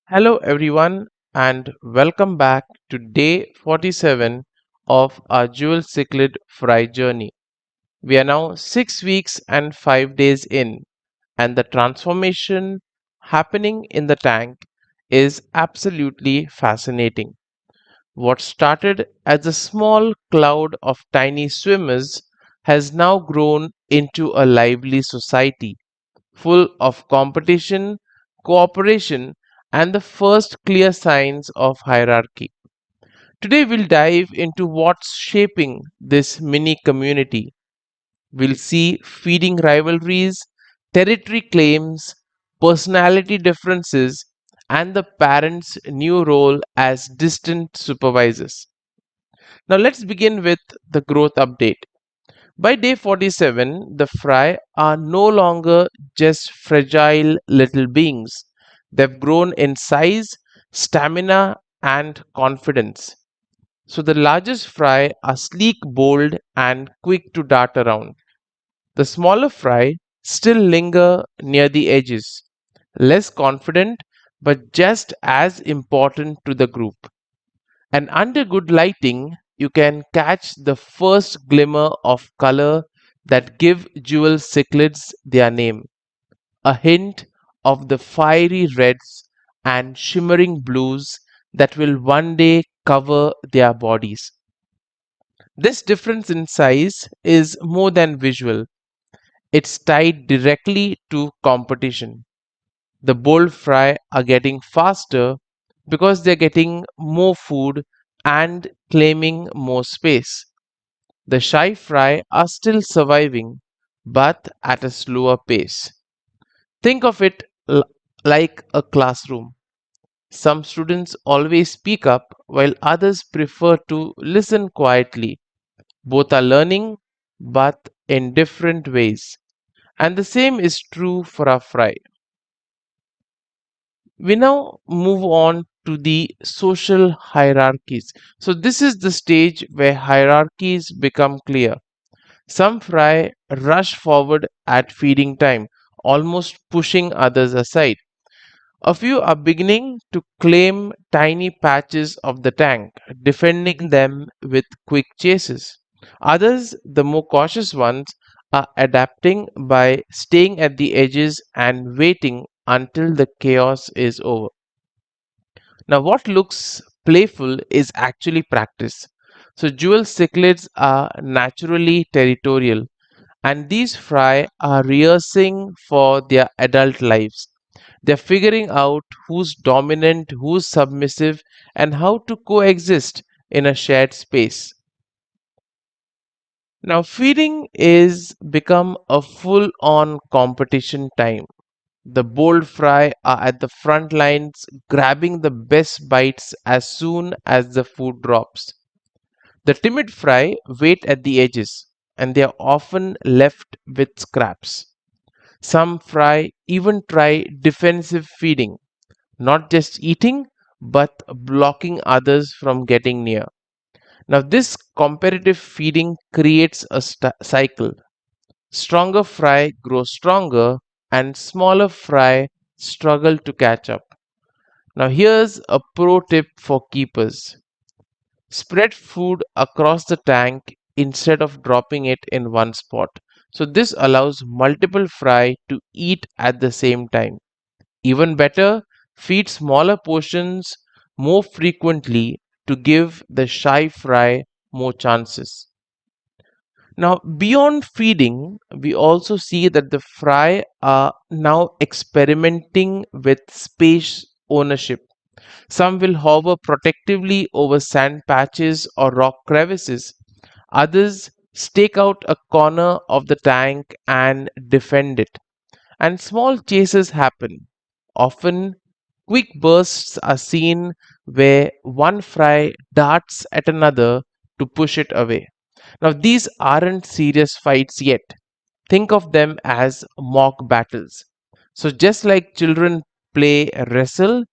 Hello, everyone, and welcome back to day 47 of our Jewel Cichlid Fry journey. We are now 6 weeks and 5 days in, and the transformation happening in the tank is absolutely fascinating. What started as a small cloud of tiny swimmers has now grown into a lively society full of competition, cooperation, and the first clear signs of hierarchy. Today, we'll dive into what's shaping this mini community. We'll see feeding rivalries, territory claims, personality differences, and the parents' new role as distant supervisors. Now, let's begin with the growth update. By day 47, the fry are no longer just fragile little beings. They've grown in size, stamina, and confidence. So the largest fry are sleek, bold, and quick to dart around. The smaller fry still linger near the edges, less confident, but just as important to the group. And under good lighting, you can catch the first glimmer of color that give jewel cichlids their name, a hint of the fiery reds and shimmering blues that will one day cover their bodies. This difference in size is more than visual, it's tied directly to competition. The bold fry are getting faster because they're getting more food and claiming more space. The shy fry are still surviving, but at a slower pace. Think of it like a classroom. Some students always speak up while others prefer to listen quietly. Both are learning, but in different ways. And the same is true for our fry. We now move on to the social hierarchies. So, this is the stage where hierarchies become clear. Some fry rush forward at feeding time, almost pushing others aside. A few are beginning to claim tiny patches of the tank, defending them with quick chases. Others, the more cautious ones, are adapting by staying at the edges and waiting until the chaos is over. Now, what looks playful is actually practice. So, jewel cichlids are naturally territorial, and these fry are rehearsing for their adult lives. They're figuring out who's dominant, who's submissive, and how to coexist in a shared space. Now, feeding is become a full on competition time. The bold fry are at the front lines, grabbing the best bites as soon as the food drops. The timid fry wait at the edges, and they are often left with scraps. Some fry even try defensive feeding, not just eating, but blocking others from getting near. Now, this competitive feeding creates a cycle. Stronger fry grow stronger, and smaller fry struggle to catch up. Now, here's a pro tip for keepers: spread food across the tank instead of dropping it in one spot. So, this allows multiple fry to eat at the same time. Even better, feed smaller portions more frequently to give the shy fry more chances. Now, beyond feeding, we also see that the fry are now experimenting with space ownership. Some will hover protectively over sand patches or rock crevices. Others stake out a corner of the tank and defend it. And small chases happen. Often, quick bursts are seen where one fry darts at another to push it away. Now, these aren't serious fights yet. Think of them as mock battles. So, just like children play wrestle,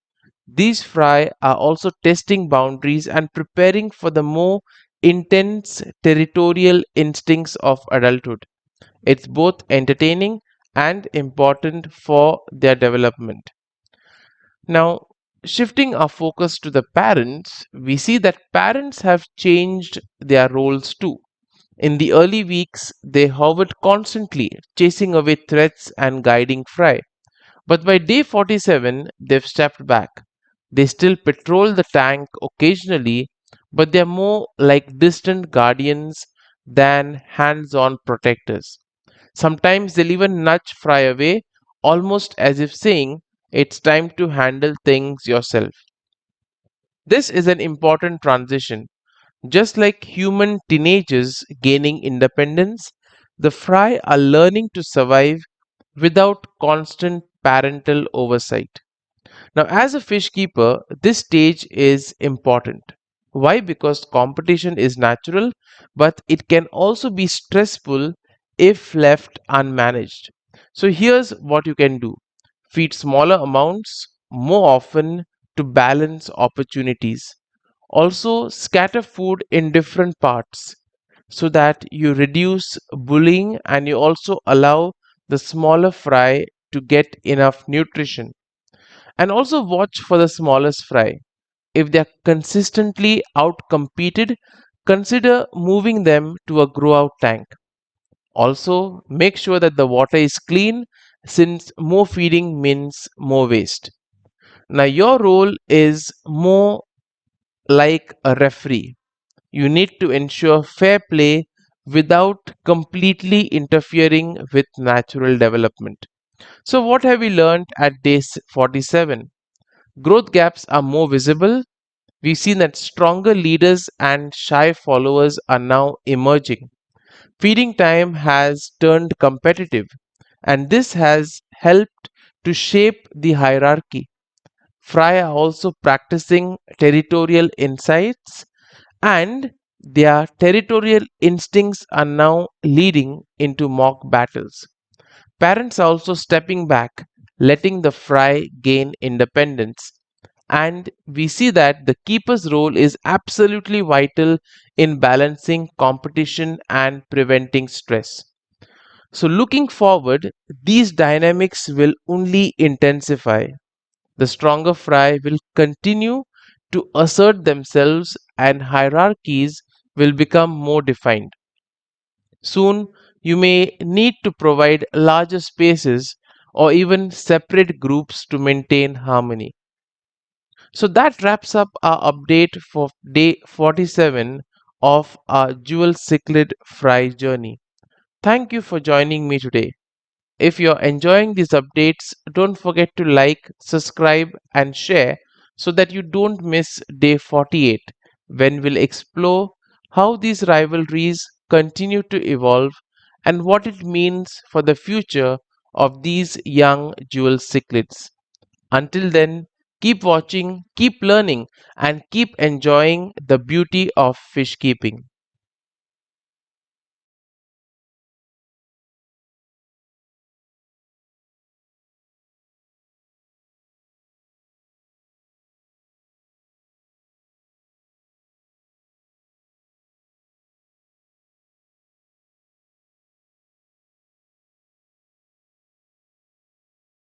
these fry are also testing boundaries and preparing for the more intense territorial instincts of adulthood. It's both entertaining and important for their development. Now, Shifting our focus to the parents, we see that parents have changed their roles too. In the early weeks, they hovered constantly, chasing away threats and guiding Fry. But by day 47, they've stepped back. They still patrol the tank occasionally, but they're more like distant guardians than hands on protectors. Sometimes they'll even nudge Fry away, almost as if saying, "It's time to handle things yourself." This is an important transition. Just like human teenagers gaining independence, the Fry are learning to survive without constant parental oversight. Now, as a fish keeper, this stage is important. Why? Because competition is natural, but it can also be stressful if left unmanaged. So, here's what you can do: feed smaller amounts more often to balance opportunities. Also, scatter food in different parts so that you reduce bullying and you also allow the smaller fry to get enough nutrition. And also watch for the smallest fry. If they are consistently outcompeted, consider moving them to a grow out tank. Also, make sure that the water is clean since more feeding means more waste. Now, your role is more like a referee. You need to ensure fair play without completely interfering with natural development. So, what have we learned at day 47? Growth gaps are more visible. We've seen that stronger leaders and shy followers are now emerging. Feeding time has turned competitive, and this has helped to shape the hierarchy. Fry are also practicing territorial insights, and their territorial instincts are now leading into mock battles. Parents are also stepping back, letting the fry gain independence. And we see that the keeper's role is absolutely vital in balancing competition and preventing stress. So, looking forward, these dynamics will only intensify. The stronger fry will continue to assert themselves, and hierarchies will become more defined. Soon, you may need to provide larger spaces or even separate groups to maintain harmony. So that wraps up our update for day 47 of our Jewel Cichlid Fry journey. Thank you for joining me today. If you're enjoying these updates, don't forget to like, subscribe, and share so that you don't miss day 48 when we'll explore how these rivalries continue to evolve and what it means for the future of these young jewel cichlids. Until then, keep watching, keep learning, and keep enjoying the beauty of fish keeping.